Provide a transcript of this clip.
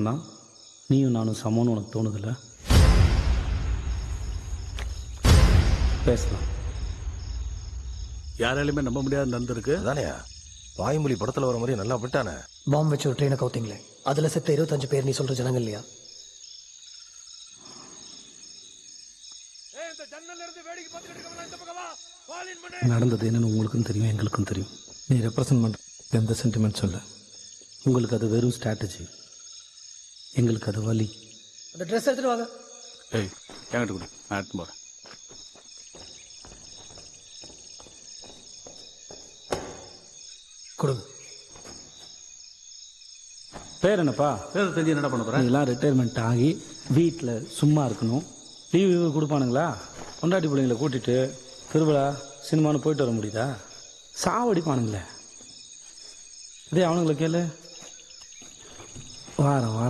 தான் நீயும் நானும் சமம்னு உனக்கு தோணுதில்ல? பேசலாம். யாராலையுமே நம்ப முடியாத நடந்திருக்கு. அதானே வாய்மொழி படத்துல வர மாதிரி நல்லா விட்டானே. பாம்பு வச்சு ஒரு ட்ரெயினை கவுத்தீங்களே, அதுல செத்த 25 பேர் நீ சொல்ற ஜனங்க இல்லையா? நடந்தது என்னன்னு உங்களுக்கும் தெரியும், எங்களுக்கும் தெரியும். நீ ரெப்ரசன்ட் பண்ணுற எந்த சென்டிமெண்ட் சொல்ல. உங்களுக்கு அது வெறும் ஸ்ட்ராட்டஜி, எங்களுக்கு அது வலி. அந்த ட்ரெஸ் எடுத்துட்டு வாங்க. ஏய் என்கிட்ட கொடு, நான் எடுத்து போகிறேன். கொடுங்க. பேர் என்னப்பா? பேர் தெரிஞ்சு என்ன பண்ண போகிறேன்? நீங்களாம் ரிட்டையர்மெண்ட் ஆகி வீட்டில் சும்மா இருக்கணும். லீவு கொடுப்பானுங்களா? கொண்டாட்டி பிள்ளைங்களை கூட்டிகிட்டு திருவிழா சினிமான்னு போயிட்டு வர முடியுதா? சாவடிப்பானுங்களே. இதே அவனுங்களை கேளு. வாரம் வாரம்